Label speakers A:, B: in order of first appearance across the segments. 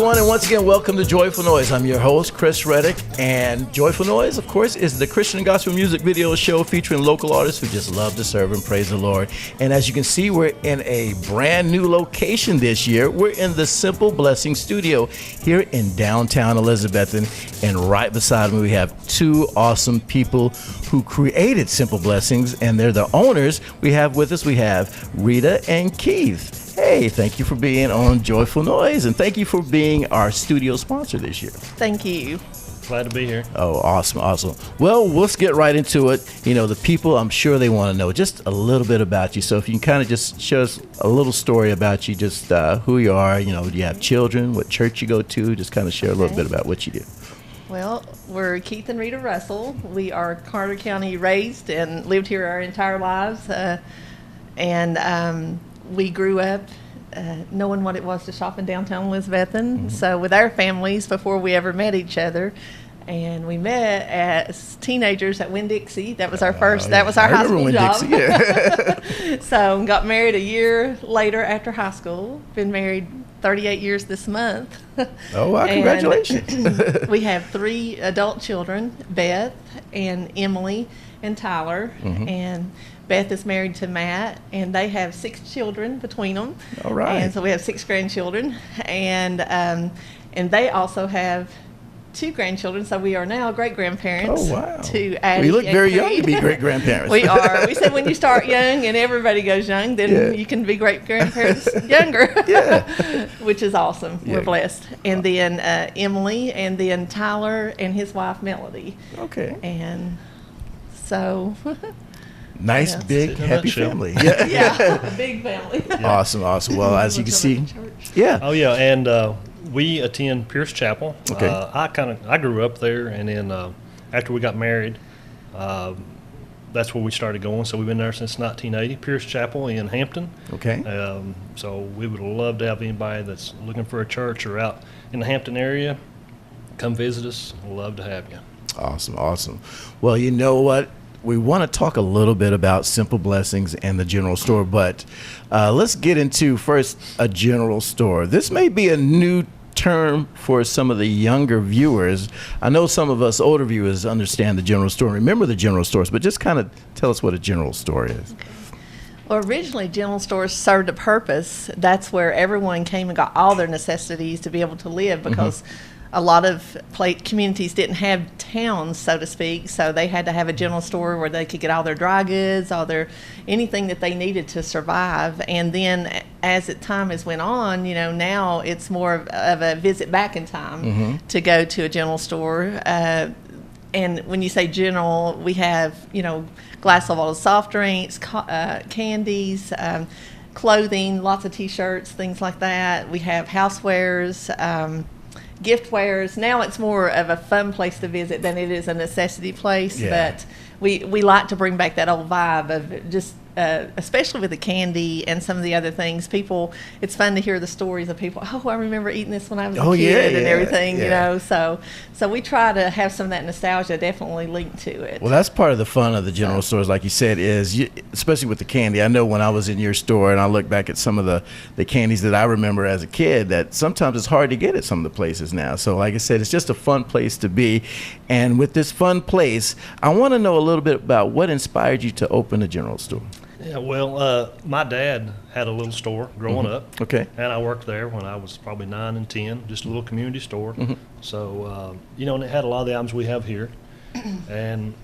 A: everyone, and once again, welcome to Joyful Noise. I'm your host, Chris Reddick, and Joyful Noise, of course, is the Christian and gospel music video show featuring local artists who just love to serve and praise the Lord. And as you can see, we're in a brand new location this year. We're in the Simple Blessing studio here in downtown Elizabethton, and right beside me, we have two awesome people who created Simple Blessings, and they're the owners. We have Rita and Keith. Hey, thank you for being on Joyful Noise, and thank you for being our studio sponsor this year.
B: Thank you.
C: Glad to be here.
A: Oh, awesome. Well, let's get right into it. You know, the people, I'm sure they want to know just a little bit about you. So if you can kind of just show us a little story about you, just who you are, do you have children, what church you go to, just kind of share a little bit about what you do.
B: Well, we're Keith and Rita Russell. We are Carter County raised and lived here our entire lives. We grew up knowing what it was to shop in downtown Elizabethton. Mm-hmm. So with our families before we ever met each other. And we met as teenagers at Winn-Dixie. That was our first, that was our high school job. Yeah. So got married a year later after high school. Been married 38 years this month.
A: Oh, wow, congratulations.
B: We have 3 adult children, Beth and Emily and Tyler. Mm-hmm. And Beth is married to Matt, and they have 6 children between them.
A: All right.
B: And so we have 6 grandchildren. And they also have 2 grandchildren, so we are now great-grandparents.
A: Oh, wow.
B: To Addie.
A: Well, you look
B: and
A: very
B: Creed.
A: young to be great-grandparents.
B: We are. We said when you start young and everybody goes young, then you can be great-grandparents younger. Yeah. Which is awesome. Yeah. We're blessed. And then Emily, and then Tyler and his wife, Melody.
A: Okay.
B: And so...
A: Nice, big, happy family. Yeah,
B: a big family.
A: Yeah. Awesome. Well, as you can see,
C: Oh yeah, and we attend Pierce Chapel.
A: Okay.
C: I grew up there, and then after we got married, that's where we started going. So we've been there since 1980. Pierce Chapel in Hampton.
A: Okay.
C: So we would love to have anybody that's looking for a church or out in the Hampton area come visit us. We'd love to have you.
A: Awesome. Well, you know what? We want to talk a little bit about Simple Blessings and the general store, but let's get into first a general store. This may be a new term for some of the younger viewers. I know some of us older viewers understand the general store, remember the general stores, but just kind of tell us what a general store is.
B: Okay. Well, originally general stores served a purpose. That's where everyone came and got all their necessities to be able to live, because a lot of communities didn't have towns, so to speak, so they had to have a general store where they could get all their dry goods, anything that they needed to survive. And then as time has went on, now it's more of a visit back in time to go to a general store. And when you say general, we have, glass of all soft drinks, candies, clothing, lots of T-shirts, things like that. We have housewares, gift wares. Now it's more of a fun place to visit than it is a necessity place. Yeah. But we like to bring back that old vibe of just, especially with the candy and some of the other things. It's fun to hear the stories of people. Oh, I remember eating this when I was a kid and everything. So we try to have some of that nostalgia definitely linked to it.
A: Well, that's part of the fun of the general stores, like you said, is especially with the candy. I know when I was in your store and I look back at some of the candies that I remember as a kid, that sometimes it's hard to get at some of the places now. So like I said, it's just a fun place to be. And with this fun place, I want to know a little bit about what inspired you to open a general store.
C: Yeah, well, my dad had a little store growing up.
A: Okay.
C: And I worked there when I was probably 9 and 10, just a little community store. So, and it had a lot of the items we have here. And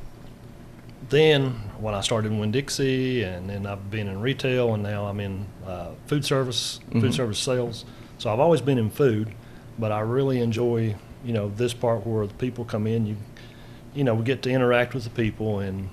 C: then when I started in Winn-Dixie, and then I've been in retail, and now I'm in food service sales. So I've always been in food, but I really enjoy, this part where the people come in, we get to interact with the people, and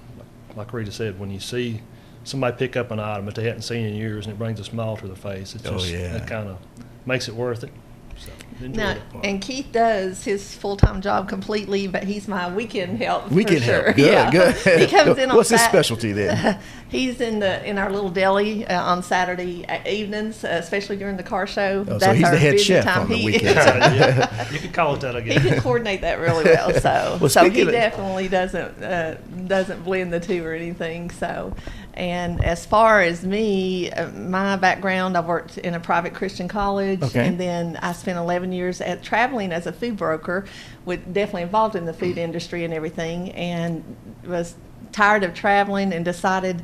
C: like Rita said, when you see somebody pick up an item that they hadn't seen in years and it brings a smile to their face, it's just, it kind of makes it worth it. So enjoy it.
B: And Keith does his full-time job completely, but he's my weekend help.
A: Weekend
B: for sure.
A: help, good.
B: He comes in on
A: What's his specialty then?
B: He's in our little deli on Saturday evenings, especially during the car show.
A: That's so he's the head chef on the weekends.
C: You could call it that, I guess.
B: He can coordinate that really well. So he definitely doesn't blend the two or anything. So, And as far as me, my background, I worked in a private Christian college,
A: Okay.
B: and then I spent 11 years traveling as a food broker, definitely involved in the food industry and everything, and was tired of traveling and decided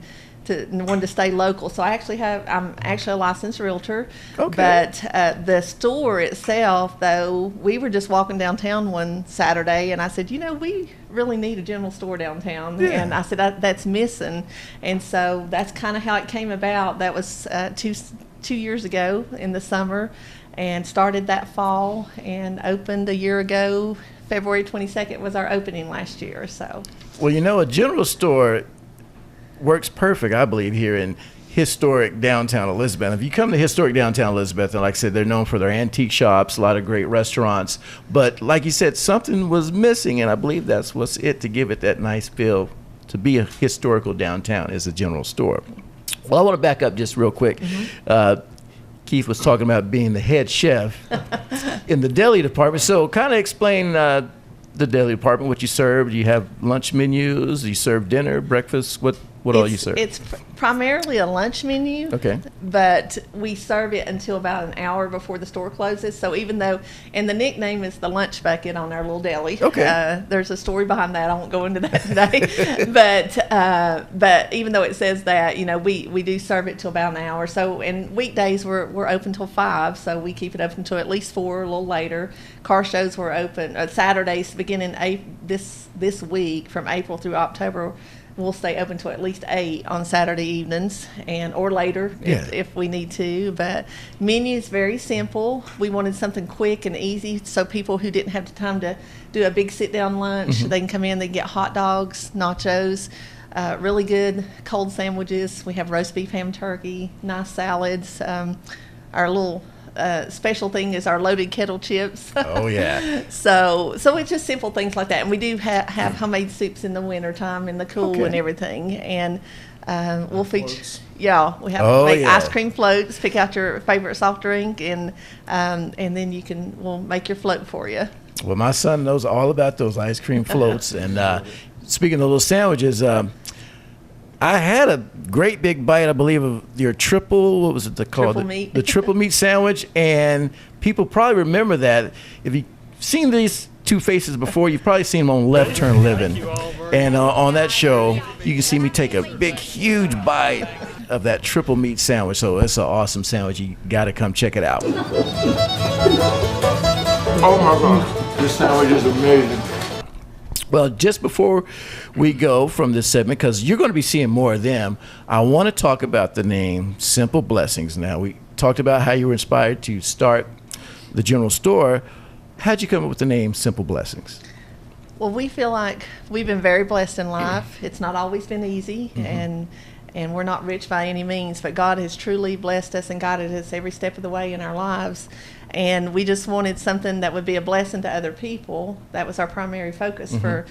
B: wanted to stay local. So I'm actually a licensed realtor.
A: Okay.
B: But the store itself, though, we were just walking downtown one Saturday, and I said, we really need a general store downtown.
A: Yeah.
B: And I said, that's missing. And so that's kind of how it came about. That was 2 years ago in the summer, and started that fall and opened a year ago. February 22nd was our opening last year. So.
A: Well, a general store works perfect, I believe, here in historic downtown Elizabeth. If you come to historic downtown Elizabeth, and like I said, they're known for their antique shops, a lot of great restaurants. But like you said, something was missing, and I believe that's what's it to give it that nice feel to be a historical downtown is a general store. Well, I want to back up just real quick. Keith was talking about being the head chef in the deli department. So kind of explain the deli department, what you serve. Do you have lunch menus? Do you serve dinner, breakfast? What all you serve?
B: It's primarily a lunch menu.
A: Okay.
B: But we serve it until about an hour before the store closes. So even though, and the nickname is the lunch bucket on our little deli.
A: Okay.
B: There's a story behind that. I won't go into that today. But even though it says that, we do serve it till about an hour. So, and weekdays we're open till 5. So we keep it open till at least 4, a little later. Car shows were open Saturdays beginning this week from April through October. We'll stay open till at least 8 on Saturday evenings or later if we need to. But menu is very simple. We wanted something quick and easy so people who didn't have the time to do a big sit-down lunch, they can come in, they can get hot dogs, nachos, really good cold sandwiches. We have roast beef, ham, turkey, nice salads. Our little special thing is our loaded kettle chips.
A: Oh, yeah.
B: So it's just simple things like that. And we do have homemade soups in the wintertime in the cool and everything. And we'll feature, we have ice cream floats. Pick out your favorite soft drink, and then we'll make your float for you.
A: Well, my son knows all about those ice cream floats. And speaking of those sandwiches, I had a great big bite, I believe, of your what was it called?
B: Triple meat.
A: The triple meat sandwich. And people probably remember that. If you've seen these two faces before, you've probably seen them on Left Turn Living. And on that show, you can see me take a big, huge bite of that triple meat sandwich. So it's an awesome sandwich. You got to come check it out.
D: Oh my God, this sandwich is amazing.
A: Well, just before we go from this segment, because you're going to be seeing more of them, I want to talk about the name Simple Blessings. Now, we talked about how you were inspired to start the general store. How'd you come up with the name Simple Blessings?
B: Well, we feel like we've been very blessed in life. It's not always been easy, and we're not rich by any means, but God has truly blessed us and guided us every step of the way in our lives. And we just wanted something that would be a blessing to other people. That was our primary focus for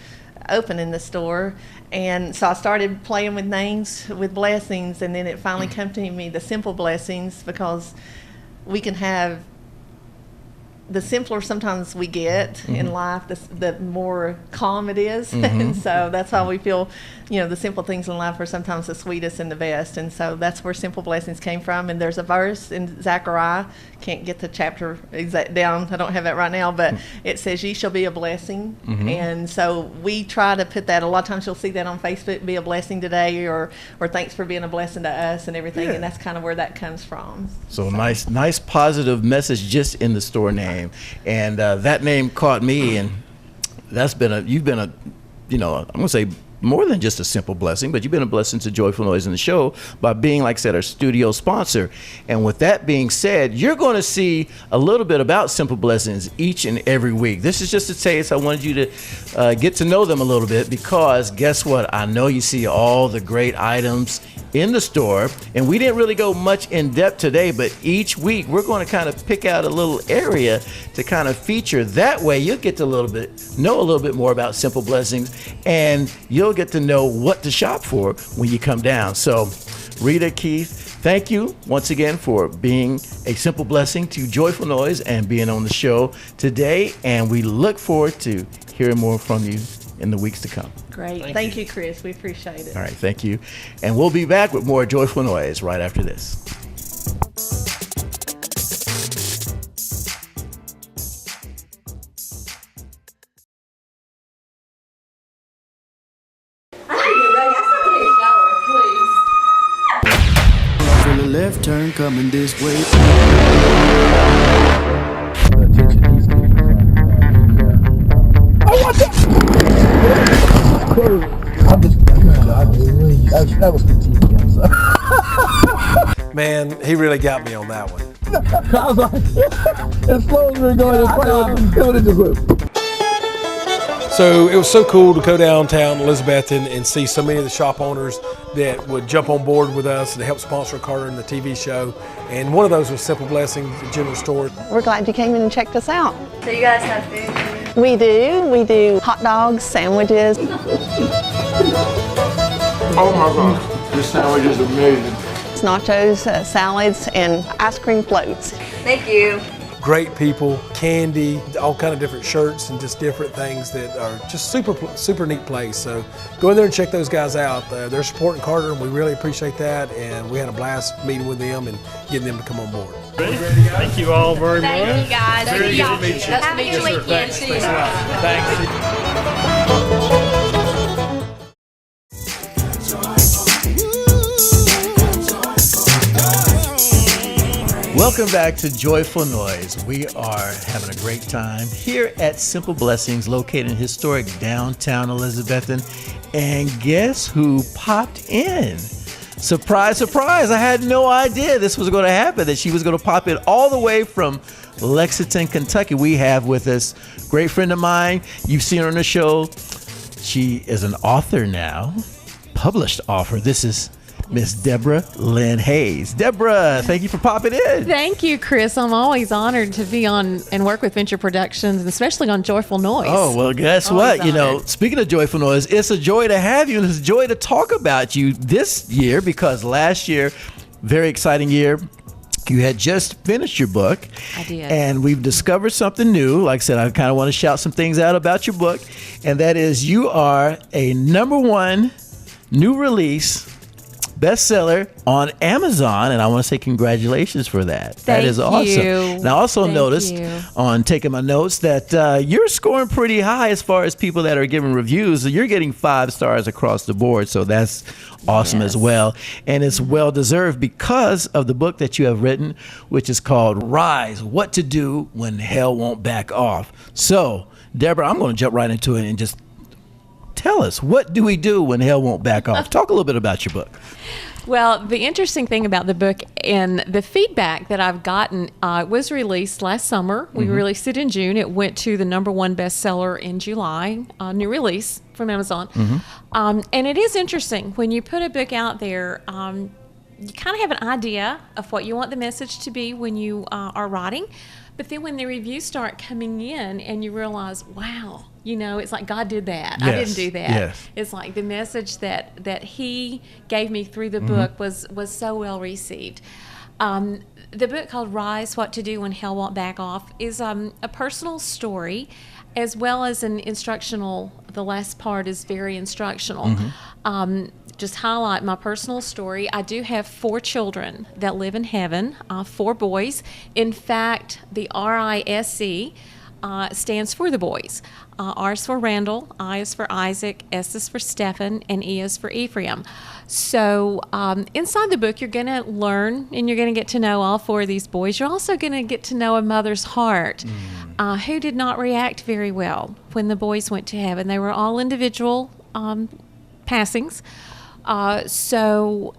B: opening the store. And so I started playing with names, with blessings, and then it finally came to me, the Simple Blessings, because we can have the simpler sometimes we get in life, the more calm it is. And so that's how we feel, the simple things in life are sometimes the sweetest and the best. And so that's where Simple Blessings came from. And there's a verse in Zechariah, can't get the chapter exact down, I don't have that right now, but it says, "Ye shall be a blessing." And so we try to put that, a lot of times you'll see that on Facebook, "Be a blessing today," or "Thanks for being a blessing to us," and everything. And that's kind of where that comes from.
A: So nice positive message just in the store name. And that name caught me, and you've been a, I'm going to say more than just a simple blessing, but you've been a blessing to Joyful Noise in the show by being, like I said, our studio sponsor. And with that being said, you're going to see a little bit about Simple Blessings each and every week. This is just a taste. I wanted you to get to know them a little bit, because guess what? I know you see all the great items in the store, and we didn't really go much in depth today, but each week we're going to kind of pick out a little area to kind of feature. That way you'll get to know a little bit more about Simple Blessings, and you'll get to know what to shop for when you come down. So Rita, Keith, thank you once again for being a simple blessing to Joyful Noise and being on the show today, and we look forward to hearing more from you in the weeks to come.
B: Great. Thank you, Chris. We appreciate it.
A: All right, thank you. And we'll be back with more Joyful Noise right after this.
E: Feel a left turn coming this way.
F: Man, he really got me on that one.
G: I was like, as slow as we were going, it just went.
F: So it was so cool to go downtown Elizabethton and see so many of the shop owners that would jump on board with us and help sponsor Carter and the TV show. And one of those was Simple Blessings, the general store.
B: We're glad you came in and checked us out.
H: So you guys have food?
B: We do. We do hot dogs, sandwiches.
D: Oh my God, this sandwich is amazing.
B: Nachos, salads, and ice cream floats.
H: Thank you.
F: Great people, candy, all kind of different shirts and just different things that are just super neat place. So go in there and check those guys out. They're supporting Carter and we really appreciate that. And we had a blast meeting with them and getting them to come on board.
C: Thank you all very much.
H: Thank you guys.
C: Very good to meet you.
H: Have a good weekend.
C: Thanks a lot. Thanks.
A: Welcome back to Joyful Noise. We are having a great time here at Simple Blessings, located in historic downtown Elizabethton. And guess who popped in? Surprise, surprise. I had no idea this was going to happen, that she was going to pop in all the way from Lexington, Kentucky. We have with us a great friend of mine. You've seen her on the show. She is an author now, published author. This is Miss Deborah Lynn Hayes. Deborah, thank you for popping in.
I: Thank you, Chris. I'm always honored to be on and work with Venture Productions, and especially on Joyful Noise.
A: Oh, well, guess
I: Always
A: what? You know,
I: honored.
A: speaking of Joyful Noise, it's a joy to have you, and it's a joy to talk about you this year, because last year, very exciting year. You had just finished your book.
I: I did.
A: And we've discovered something new. Like I said, I kind of want to shout some things out about your book, and that is you are a #1 new release bestseller on Amazon, and I want to say congratulations for that. That is awesome.
I: you.
A: And I also
I: Thank
A: noticed
I: you.
A: on taking my notes that you're scoring pretty high as far as people that are giving reviews. You're getting 5 stars across the board, so that's awesome as
I: Yes.
A: well. And it's well deserved because of the book that you have written, which is called Rise: What to Do When Hell Won't Back Off. So, Deborah, I'm going to jump right into it and just tell us, what do we do when hell won't back off? Talk a little bit about your book.
I: Well, the interesting thing about the book and the feedback that I've gotten, it was released last summer. We released it in June. It went to the #1 bestseller in July, new release from Amazon. And it is interesting when you put a book out there. You kind of have an idea of what you want the message to be when you are writing, but then when the reviews start coming in and you realize, wow, you know, it's like God did that. I
A: Yes,
I: didn't do that.
A: yes.
I: It's like the message that He gave me through the book was so well received. The book called Rise: What to Do When Hell Won't Back Off is a personal story, as well as an instructional. The last part is very instructional. Just highlight my personal story. I do have 4 children that live in heaven, 4 boys. In fact, the RISE stands for the boys. R is for Randall, I is for Isaac, S is for Stephen, and E is for Ephraim. So inside the book, you're going to learn and you're going to get to know all 4 of these boys. You're also going to get to know a mother's heart who did not react very well when the boys went to heaven. They were all individual passings. So,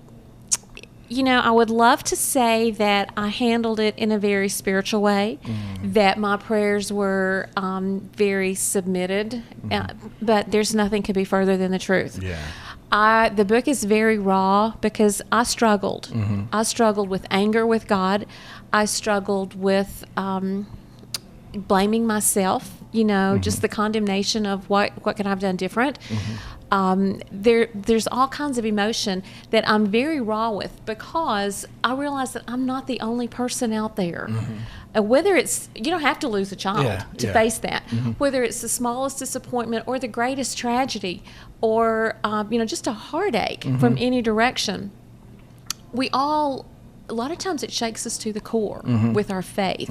I: you know, I would love to say that I handled it in a very spiritual way, that my prayers were very submitted, but there's nothing could be further than the truth.
A: Yeah.
I: The book is very raw because I struggled. I struggled with anger with God. I struggled with blaming myself, you know, just the condemnation of what could I have done different. There's all kinds of emotion that I'm very raw with because I realize that I'm not the only person out there whether it's, you don't have to lose a child to
A: yeah.
I: face that, whether it's the smallest disappointment or the greatest tragedy, or just a heartache from any direction. We all, a lot of times it shakes us to the core with our faith.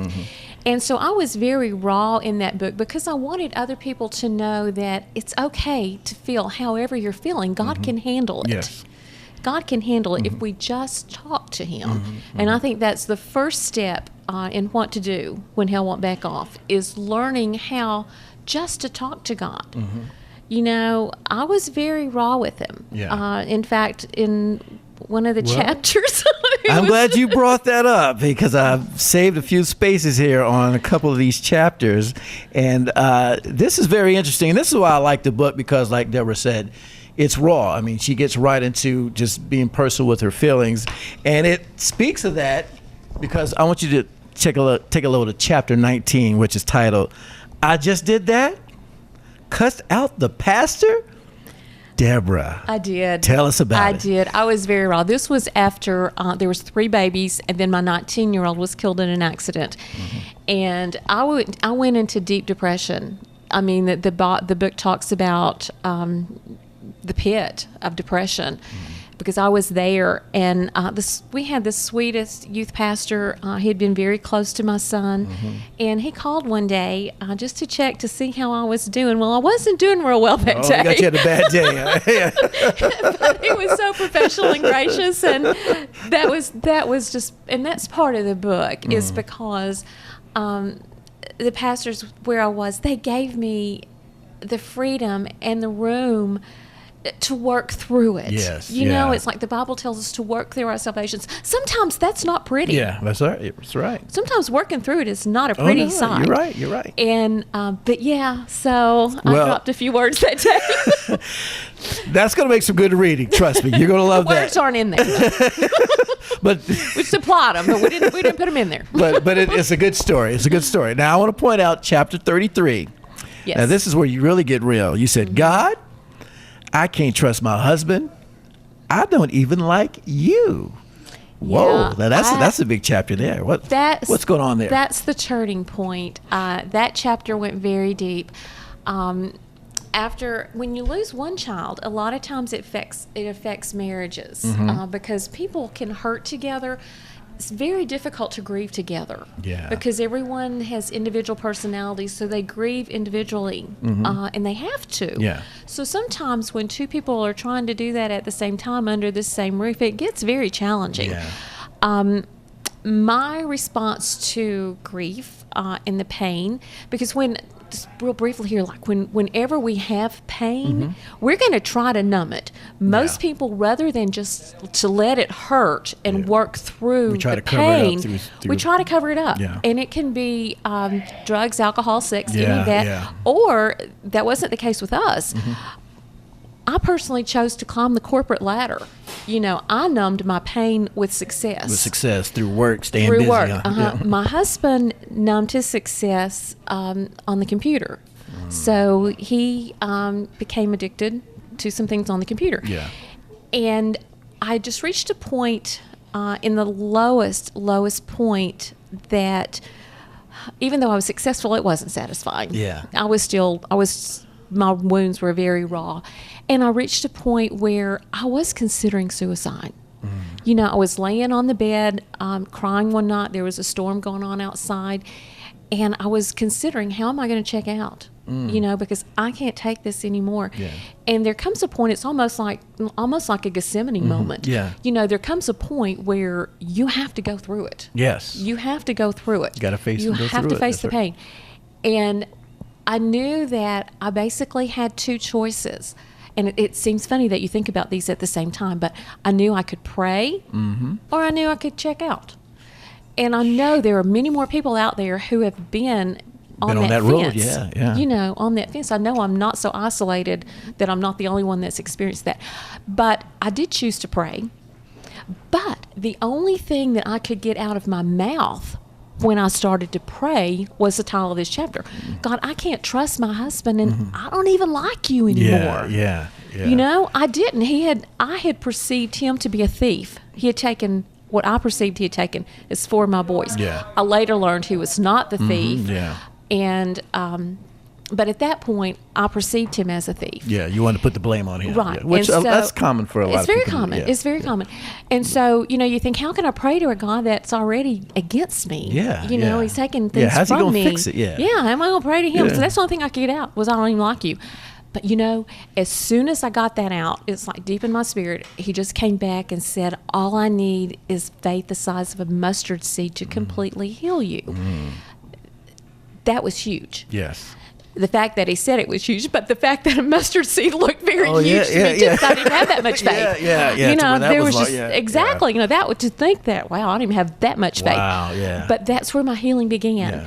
I: And so I was very raw in that book because I wanted other people to know that it's okay to feel however you're feeling. God can handle it.
A: Yes.
I: God can handle it if we just talk to Him. And I think that's the first step in what to do when hell won't back off, is learning how just to talk to God. I was very raw with Him.
A: Yeah.
I: In fact, in one of the chapters.
A: I'm glad you brought that up, because I've saved a few spaces here on a couple of these chapters. And this is very interesting. And this is why I like the book, because like Deborah said, it's raw. I mean, she gets right into just being personal with her feelings. And it speaks of that, because I want you to take a look at chapter 19, which is titled, I Just Did That? Cussed Out the Pastor? Deborah.
I: I did.
A: Tell us about it.
I: I did. I was very raw. This was after there was 3 babies, and then my 19-year-old was killed in an accident. And I went into deep depression. I mean, the book talks about the pit of depression, because I was there. And we had the sweetest youth pastor. He had been very close to my son. And he called one day just to check to see how I was doing. Well, I wasn't doing real well that day.
A: Got you had a bad day.
I: But he was so professional and gracious, and that was just, and that's part of the book, is because the pastors where I was, they gave me the freedom and the room to work through it.
A: Yes,
I: you know, it's like the Bible tells us to work through our salvations. Sometimes that's not pretty.
A: Yeah, that's right. That's right.
I: Sometimes working through it is not a pretty sight.
A: You're right.
I: And but so I dropped a few words that day.
A: That's going to make some good reading. Trust me, you're going to love that.
I: Words aren't in there.
A: But
I: we supplied them, but we didn't put them in there.
A: but it's a good story. It's a good story. Now I want to point out chapter 33.
I: Yes.
A: Now this is where you really get real. You said, God, I can't trust my husband. I don't even like you. Whoa, now that's a big chapter there. What's going on there?
I: That's the turning point. That chapter went very deep. When you lose one child, a lot of times it affects marriages, because people can hurt together. It's very difficult to grieve together, because everyone has individual personalities, so they grieve individually, and they have to.
A: Yeah.
I: So sometimes when 2 people are trying to do that at the same time under the same roof, it gets very challenging.
A: Yeah.
I: My response to grief and the pain, because just real briefly here, like whenever we have pain, we're going to try to numb it. Most people, rather than just to let it hurt and work through the pain, we try to cover it up.
A: Yeah.
I: And it can be drugs, alcohol, sex, any of that. Yeah. Or that wasn't the case with us. I personally chose to climb the corporate ladder. I numbed my pain with success.
A: Through work, staying busy.
I: Through work. My husband numbed his success on the computer. So he became addicted to some things on the computer.
A: Yeah.
I: And I just reached a point in the lowest point that even though I was successful, it wasn't satisfying.
A: Yeah.
I: My wounds were very raw. And I reached a point where I was considering suicide. I was laying on the bed, crying one night. There was a storm going on outside. And I was considering, how am I going to check out? Because I can't take this anymore. Yeah. And there comes a point, it's almost like a Gethsemane moment.
A: Yeah.
I: There comes a point where you have to go through it.
A: Yes.
I: You have to go through it.
A: You got to face it.
I: You have to face the pain. And I knew that I basically had 2 choices. And it seems funny that you think about these at the same time, but I knew I could pray or I knew I could check out. And I know there are many more people out there who have been on that
A: road.
I: fence.
A: Yeah.
I: On that fence. I know I'm not so isolated that I'm not the only one that's experienced that. But I did choose to pray. But the only thing that I could get out of my mouth when I started to pray was the title of this chapter. God, I can't trust my husband, and I don't even like you anymore.
A: Yeah.
I: I didn't. I had perceived him to be a thief. He had taken what I perceived he had taken is for my boys.
A: Yeah.
I: I later learned he was not the thief.
A: Yeah.
I: And, but at that point, I perceived him as a thief.
A: Yeah, you want to put the blame on him.
I: Right.
A: Yeah. Which
I: And so-
A: that's common for a lot
I: It's
A: of people.
I: very common.
A: Yeah.
I: It's very common. And so, you think, how can I pray to a God that's already against me?
A: Yeah,
I: You know,
A: yeah.
I: he's taking
A: Yeah,
I: things
A: how's he
I: from
A: gonna
I: me.
A: fix it? Yeah.
I: Yeah, how am I going to pray to him?
A: Yeah.
I: So that's the only thing I could get out was I don't even like you. But, as soon as I got that out, it's like deep in my spirit, he just came back and said, all I need is faith the size of a mustard seed to completely heal you. That was huge.
A: Yes.
I: The fact that he said it was huge, but the fact that a mustard seed looked very
A: Oh, yeah,
I: huge to
A: yeah,
I: me too,
A: yeah.
I: 'cause I didn't have that much faith.
A: Yeah.
I: You
A: to
I: know,
A: where that
I: there
A: was
I: was
A: like-
I: just
A: yeah,
I: exactly, that would to think that, wow, I don't even have that much faith.
A: Wow, yeah.
I: But that's where my healing began.
A: Yeah.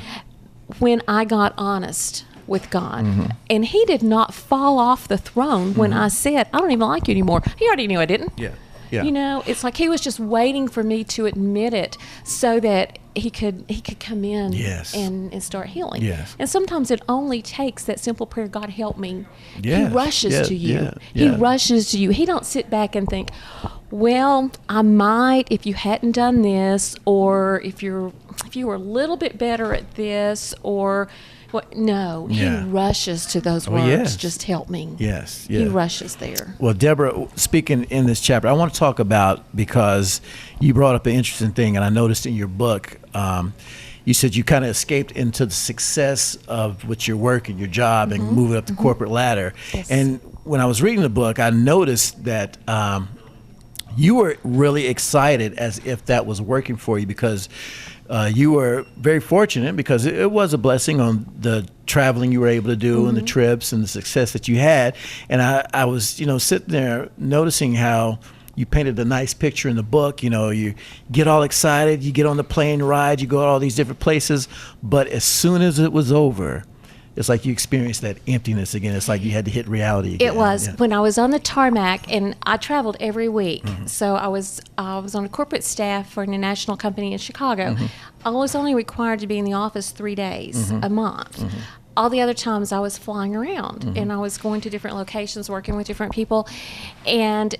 I: When I got honest with God.
A: Mm-hmm.
I: And he did not fall off the throne when I said, I don't even like you anymore. He already knew I didn't.
A: Yeah. Yeah.
I: It's like he was just waiting for me to admit it so that he could come in
A: Yes.
I: and start healing.
A: Yes.
I: And sometimes it only takes that simple prayer, God help me.
A: Yes.
I: He rushes
A: Yeah,
I: to you.
A: yeah,
I: He
A: yeah.
I: rushes to you. He don't sit back and think, well, I might if you hadn't done this, or if you were a little bit better at this, or what. No,
A: Yeah.
I: he rushes to those
A: Oh,
I: words.
A: yes.
I: Just help me.
A: Yes.
I: He
A: Yeah.
I: rushes there.
A: Well, Deborah, speaking in this chapter, I want to talk about, because you brought up an interesting thing, and I noticed in your book, you said you kind of escaped into the success of with your work and your job and moving up the corporate ladder.
I: Yes.
A: And when I was reading the book, I noticed that you were really excited as if that was working for you, because you were very fortunate, because it was a blessing on the traveling you were able to do and the trips and the success that you had. And I was, sitting there noticing how you painted a nice picture in the book. You get all excited, you get on the plane ride, you go to all these different places, but as soon as it was over, it's like you experienced that emptiness again. It's like you had to hit reality again.
I: It was
A: Yeah.
I: when I was on the tarmac, and I traveled every week. So I was on a corporate staff for a national company in Chicago. I was only required to be in the office 3 days a month. All the other times I was flying around, and I was going to different locations, working with different people. And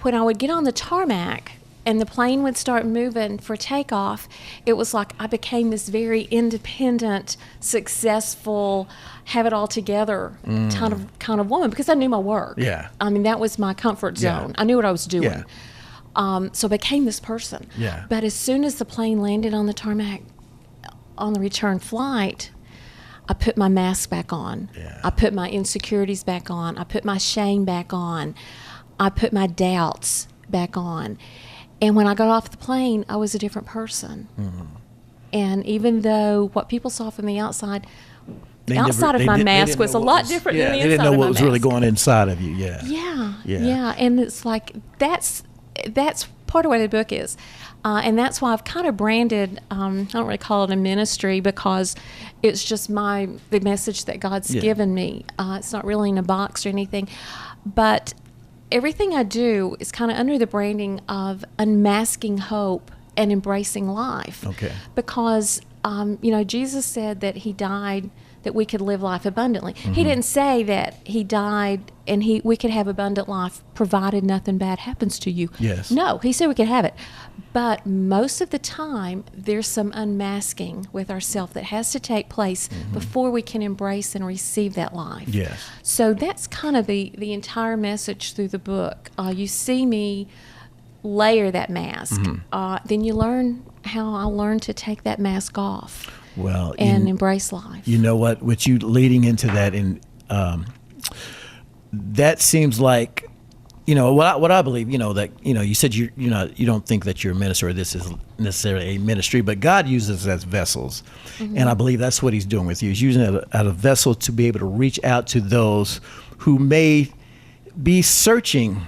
I: when I would get on the tarmac and the plane would start moving for takeoff, it was like I became this very independent, successful, have it all together kind of woman, because I knew my work.
A: Yeah.
I: I mean, that was my comfort
A: Yeah.
I: zone. I knew what I was doing.
A: Yeah.
I: So I became this person.
A: Yeah.
I: But as soon as the plane landed on the tarmac on the return flight, I put my mask back on.
A: Yeah.
I: I put my insecurities back on. I put my shame back on. I put my doubts back on. And when I got off the plane, I was a different person. And even though what people saw from the outside, the outside of my mask was a lot different than the inside
A: They didn't know
I: of
A: what
I: my
A: was really
I: mask.
A: going inside of you. Yeah.
I: Yeah,
A: Yeah.
I: yeah, and it's like that's part of what the book is, and that's why I've kind of branded. I don't really call it a ministry, because it's just the message that God's
A: Yeah.
I: given me. It's not really in a box or anything, but everything I do is kind of under the branding of unmasking hope and embracing life.
A: Okay.
I: Because Jesus said that he died that we could live life abundantly. He didn't say that he died and we could have abundant life provided nothing bad happens to you.
A: Yes.
I: No, he said we could have it. But most of the time, there's some unmasking with ourselves that has to take place before we can embrace and receive that life.
A: Yes.
I: So that's kind of the entire message through the book. You see me layer that mask. Then you learn how I learned to take that mask off.
A: Well,
I: And embrace life.
A: You know what? With you leading into that, and that seems like, what I believe. That you said you don't think that you're a minister or this is necessarily a ministry, but God uses us as vessels, and I believe that's what He's doing with you. He's using it as a vessel to be able to reach out to those who may be searching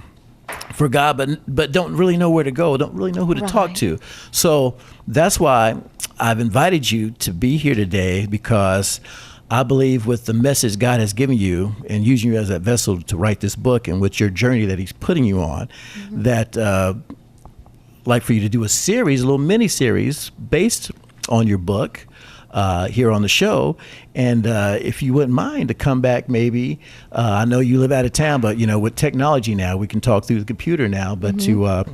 A: for God, but don't really know where to go, don't really know who to talk
I: Right.
A: to. So that's why I've invited you to be here today, because I believe with the message God has given you and using you as that vessel to write this book, and with your journey that He's putting you on, that like for you to do a little mini series based on your book here on the show. And if you wouldn't mind to come back, maybe, I know you live out of town, but with technology now, we can talk through the computer now, but to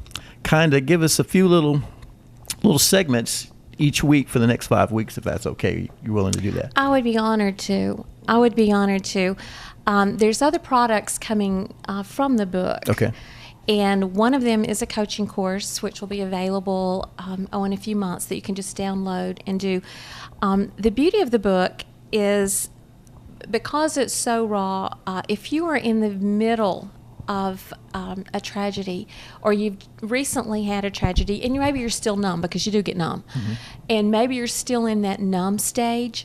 A: kind of give us a few little little segments each week for the next 5 weeks, if that's okay. You're willing to do that?
I: I would be honored to. I would be honored to. There's other products coming from the book.
A: Okay.
I: And one of them is a coaching course, which will be available in a few months that you can just download and do. The beauty of the book is because it's so raw, if you are in the middle of a tragedy, or you've recently had a tragedy, and maybe you're still numb, because you do get numb, and maybe you're still in that numb stage,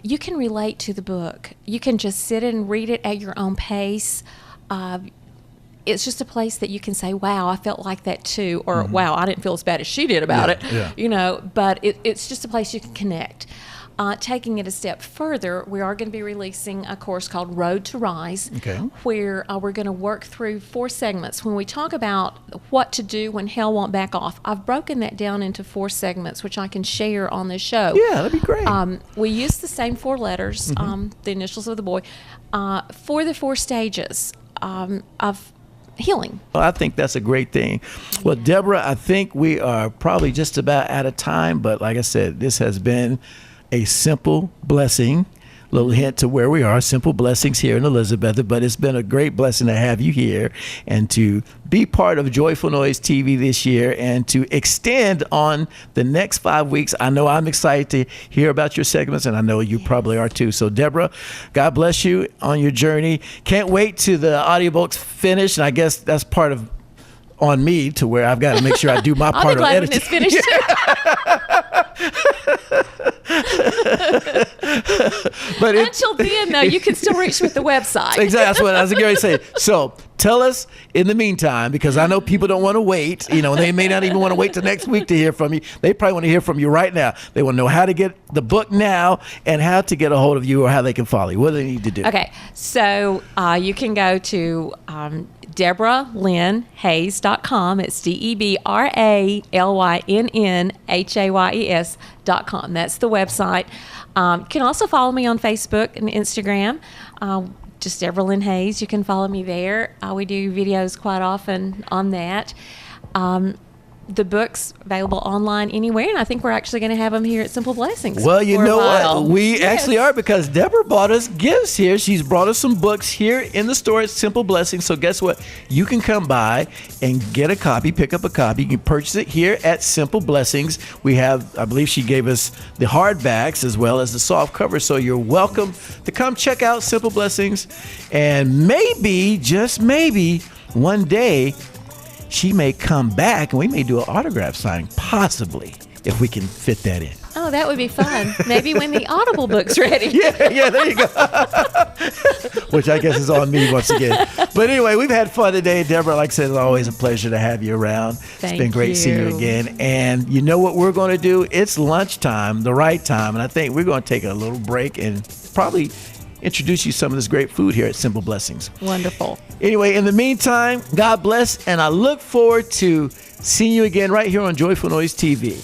I: you can relate to the book. You can just sit and read it at your own pace. It's just a place that you can say, wow, I felt like that too, or wow, I didn't feel as bad as she did about it. Yeah. But it's just a place you can connect. Taking it a step further, we are going to be releasing a course called Road to Rise, where we're going to work through 4 segments. When we talk about what to do when hell won't back off, I've broken that down into 4 segments, which I can share on the show.
A: Yeah, that'd be great.
I: We use the same 4 letters, the initials of the boy, for the 4 stages of healing.
A: Well, I think that's a great thing. Well, Deborah, I think we are probably just about out of time, but like I said, this has been a simple blessing. Little hint to where we are, Simple Blessings here in Elizabeth, but it's been a great blessing to have you here and to be part of Joyful Noise TV this year and to extend on the next 5 weeks. I know I'm excited to hear about your segments, and I know you probably are too. So Deborah, God bless you on your journey. Can't wait till the audiobooks finish, and I guess that's part of on me to where I've got to make sure I do my part of
I: I'll be glad
A: editing.
I: when it's finished
A: But
I: until then, though, you can still reach with the website.
A: Exactly. That's what I was going to say. So tell us in the meantime, because I know people don't want to wait. They may not even want to wait till next week to hear from you. They probably want to hear from you right now. They want to know how to get the book now and how to get a hold of you or how they can follow you. What do they need to do?
I: Okay. So you can go to DeborahLynnHayes.com. It's DeborahLynnHayes.com. That's the website. You can also follow me on Facebook and Instagram. Just Deborah Lynn Hayes. You can follow me there. We do videos quite often on that. The book's available online anywhere, and I think we're actually going to have them here at Simple Blessings.
A: Well, you
I: for a
A: know
I: while.
A: what? We actually are, because Deborah bought us gifts here. She's brought us some books here in the store at Simple Blessings. So guess what? You can come by and get a copy, pick up a copy. You can purchase it here at Simple Blessings. We have, I believe she gave us the hardbacks as well as the soft cover. So you're welcome to come check out Simple Blessings. And maybe, just maybe, one day, she may come back and we may do an autograph signing, possibly, if we can fit that in.
I: Oh, that would be fun. Maybe when the Audible book's ready.
A: Yeah, there you go. Which I guess is on me once again. But anyway, we've had fun today. Deborah, like I said, it's always a pleasure to have you around. It's been great seeing you again. And you know what we're going to do? It's lunchtime, the right time. And I think we're going to take a little break and probably introduce you some of this great food here at Simple Blessings.
I: Wonderful.
A: Anyway, in the meantime, God bless, and I look forward to seeing you again right here on Joyful Noise TV.